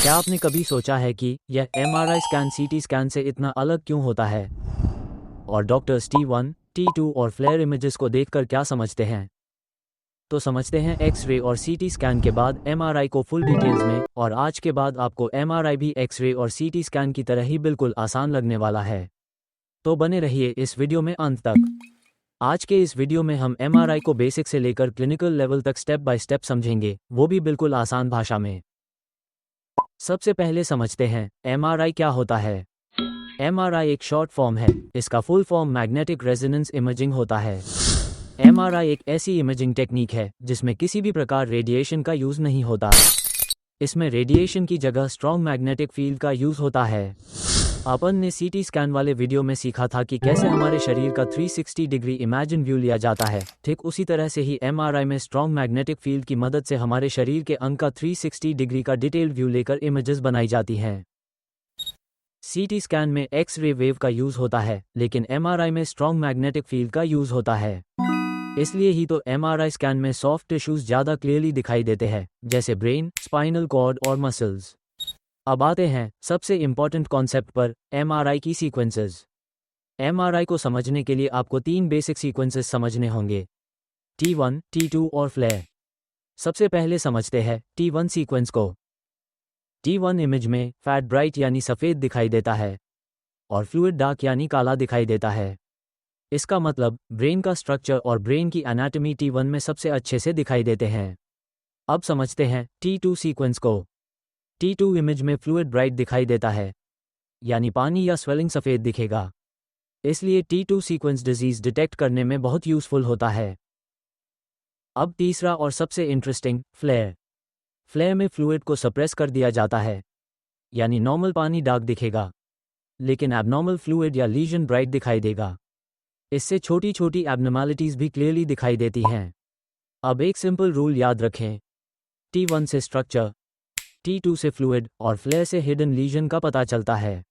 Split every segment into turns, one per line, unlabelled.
क्या आपने कभी सोचा है कि यह एमआरआई स्कैन सीटी स्कैन से इतना अलग क्यों होता है? और डॉक्टर्स T1, T2 और फ्लेयर इमेजेस को देखकर क्या समझते हैं? तो समझते हैं एक्सरे और सीटी स्कैन के बाद एमआरआई को फुल डिटेल्स में। और आज के बाद आपको एमआरआई भी एक्सरे और सीटी स्कैन की तरह ही बिल्कुल आसान लगने वाला है। तो बने रहिए इस वीडियो में अंत तक। आज के इस वीडियो में हम एमआरआई को बेसिक से लेकर क्लिनिकल लेवल तक स्टेप बाय स्टेप समझेंगे, वो भी बिल्कुल आसान भाषा में। सबसे पहले समझते हैं एमआरआई क्या होता है। एमआरआई एक शॉर्ट फॉर्म है, इसका full form magnetic resonance imaging होता है। एमआरआई एक ऐसी इमेजिंग टेक्निक है जिसमें किसी भी प्रकार रेडिएशन का यूज नहीं होता। इसमें रेडिएशन की जगह स्ट्रॉन्ग मैग्नेटिक फील्ड का यूज होता है। अपन ने सीटी स्कैन वाले वीडियो में सीखा था कि कैसे हमारे शरीर का 360 डिग्री इमेजिन व्यू लिया जाता है। ठीक उसी तरह से ही एमआरआई में स्ट्रॉन्ग मैग्नेटिक फील्ड की मदद से हमारे शरीर के अंग का 360 डिग्री का डिटेल्ड व्यू लेकर इमेजेस बनाई जाती हैं। सीटी स्कैन में एक्स रे वेव का यूज होता है, लेकिन एमआरआई में स्ट्रॉन्ग मैग्नेटिक फील्ड का यूज होता है। इसलिए ही तो एमआरआई स्कैन में सॉफ्ट टिश्यूज ज़्यादा क्लियरली दिखाई देते हैं, जैसे ब्रेन, स्पाइनल कॉर्ड और मसल्स। अब आते हैं सबसे इम्पॉर्टेंट कॉन्सेप्ट पर, एमआरआई की सीक्वेंसेस। एमआरआई को समझने के लिए आपको 3 बेसिक सीक्वेंसेस समझने होंगे, T1, T2 और फ्लेयर। सबसे पहले समझते हैं T1 सीक्वेंस को। T1 इमेज में फैट ब्राइट यानी सफ़ेद दिखाई देता है और फ्लूइड डार्क यानी काला दिखाई देता है। इसका मतलब ब्रेन का स्ट्रक्चर और ब्रेन की एनाटॉमी T1 में सबसे अच्छे से दिखाई देते हैं। अब समझते हैं T2 सीक्वेंस को। T2 इमेज में फ्लूइड ब्राइट दिखाई देता है, यानी पानी या स्वेलिंग सफ़ेद दिखेगा। इसलिए T2 सीक्वेंस डिजीज डिटेक्ट करने में बहुत यूज़फुल होता है। अब तीसरा और सबसे इंटरेस्टिंग, फ्लेयर। फ्लेयर में फ्लूइड को सप्रेस कर दिया जाता है, यानी नॉर्मल पानी डार्क दिखेगा, लेकिन एबनॉर्मल फ्लूइड या लीजन ब्राइट दिखाई देगा। इससे छोटी छोटी एबनॉर्मैलिटीज़ भी क्लियरली दिखाई देती हैं। अब एक सिंपल रूल याद रखें, T1 से स्ट्रक्चर, T2 से फ्लूइड और फ्लेयर से हिडन लीजन का पता चलता है।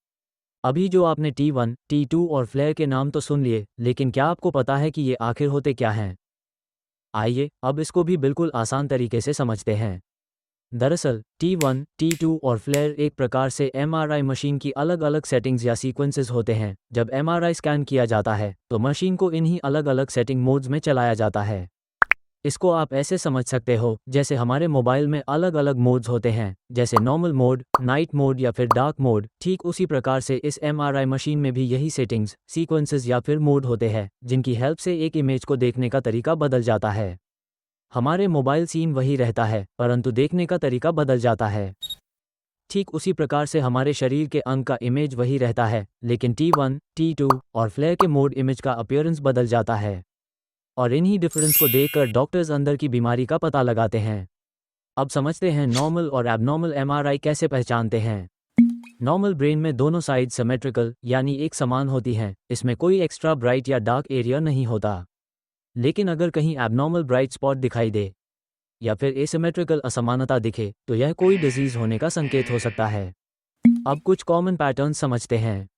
अभी जो आपने T1, T2 और फ्लेयर के नाम तो सुन लिए, लेकिन क्या आपको पता है कि ये आखिर होते क्या हैं? आइए अब इसको भी बिल्कुल आसान तरीके से समझते हैं। दरअसल T1, T2 और फ्लेयर एक प्रकार से एमआरआई मशीन की अलग अलग सेटिंग्स या सीक्वेंसेस होते हैं। जब एमआरआई स्कैन किया जाता है तो मशीन को इन्हीं अलग अलग सेटिंग मोड्स में चलाया जाता है। इसको आप ऐसे समझ सकते हो जैसे हमारे मोबाइल में अलग अलग मोड्स होते हैं, जैसे नॉर्मल मोड, नाइट मोड या फिर डार्क मोड। ठीक उसी प्रकार से इस एमआरआई मशीन में भी यही सेटिंग्स, सीक्वेंसेस या फिर मोड होते हैं, जिनकी हेल्प से एक इमेज को देखने का तरीका बदल जाता है। हमारे मोबाइल सीन वही रहता है, परंतु देखने का तरीका बदल जाता है। ठीक उसी प्रकार से हमारे शरीर के अंग का इमेज वही रहता है, लेकिन T1, T2 और फ्लेयर के मोड इमेज का अपीयरेंस बदल जाता है। और इन्हीं डिफरेंस को देखकर डॉक्टर्स अंदर की बीमारी का पता लगाते हैं। अब समझते हैं नॉर्मल और एबनॉर्मल एमआरआई कैसे पहचानते हैं। नॉर्मल ब्रेन में दोनों साइड सिमेट्रिकल यानी एक समान होती हैं, इसमें कोई एक्स्ट्रा ब्राइट या डार्क एरिया नहीं होता। लेकिन अगर कहीं एबनॉर्मल ब्राइट स्पॉट दिखाई दे या फिर एसिमेट्रिकल असमानता दिखे तो यह कोई डिजीज होने का संकेत हो सकता है। अब कुछ कॉमन पैटर्न समझते हैं।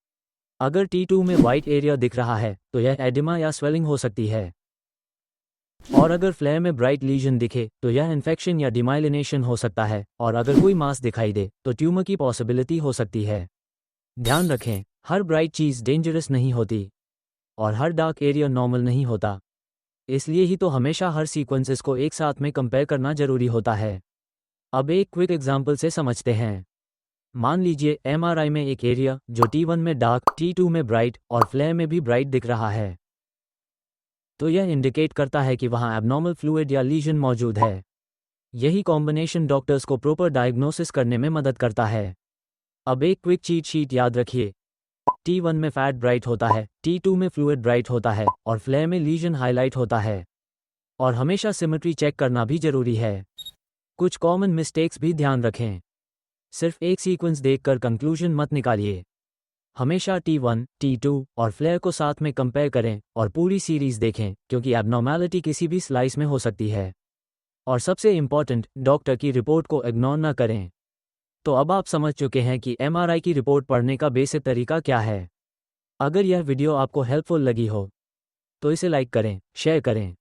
अगर T2 में वाइट एरिया दिख रहा है तो यह एडिमा या स्वेलिंग हो सकती है। और अगर फ्लेयर में ब्राइट लीजन दिखे तो यह इन्फेक्शन या डिमाइलिनेशन हो सकता है। और अगर कोई मास दिखाई दे तो ट्यूमर की पॉसिबिलिटी हो सकती है। ध्यान रखें, हर ब्राइट चीज़ डेंजरस नहीं होती और हर डार्क एरिया नॉर्मल नहीं होता। इसलिए ही तो हमेशा हर सीक्वेंसेस को एक साथ में कंपेयर करना जरूरी होता है। अब एक क्विक एग्जांपल से समझते हैं। मान लीजिए एमआरआई में एक एरिया जो T1 में डार्क, T2 में ब्राइट और फ्लेयर में भी ब्राइट दिख रहा है, तो यह इंडिकेट करता है कि वहाँ एबनॉर्मल फ्लूइड या लीजन मौजूद है। यही कॉम्बिनेशन डॉक्टर्स को प्रॉपर डायग्नोसिस करने में मदद करता है। अब एक क्विक चीट शीट याद रखिए, T1 में फैट ब्राइट होता है, T2 में फ्लूइड ब्राइट होता है और फ्लेयर में लीजन हाईलाइट होता है। और हमेशा सिमेट्री चेक करना भी जरूरी है। कुछ कॉमन मिस्टेक्स भी ध्यान रखें। सिर्फ एक सीक्वेंस देखकर कंक्लूजन मत निकालिए। हमेशा T1, T2 और फ्लेयर को साथ में कंपेयर करें और पूरी सीरीज देखें, क्योंकि एबनॉर्मैलिटी किसी भी स्लाइस में हो सकती है। और सबसे इम्पॉर्टेंट, डॉक्टर की रिपोर्ट को इग्नोर न करें। तो अब आप समझ चुके हैं कि एमआरआई की रिपोर्ट पढ़ने का बेसिक तरीका क्या है। अगर यह वीडियो आपको हेल्पफुल लगी हो तो इसे लाइक करें, शेयर करें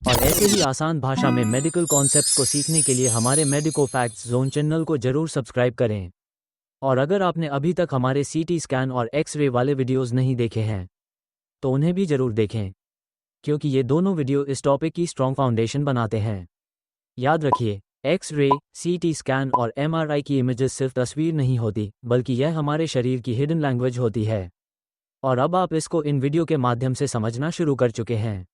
और ऐसे ही आसान भाषा में मेडिकल कॉन्सेप्ट्स को सीखने के लिए हमारे मेडिको फैक्ट्स जोन चैनल को जरूर सब्सक्राइब करें। और अगर आपने अभी तक हमारे सीटी स्कैन और एक्स-रे वाले वीडियोस नहीं देखे हैं तो उन्हें भी जरूर देखें, क्योंकि ये दोनों वीडियो इस टॉपिक की स्ट्रॉन्ग फाउंडेशन बनाते हैं। याद रखिए, एक्स-रे, सीटी स्कैन और एमआरआई की इमेजेस सिर्फ तस्वीर नहीं होती, बल्कि यह हमारे शरीर की हिडन लैंग्वेज होती है। और अब आप इसको इन वीडियो के माध्यम से समझना शुरू कर चुके हैं।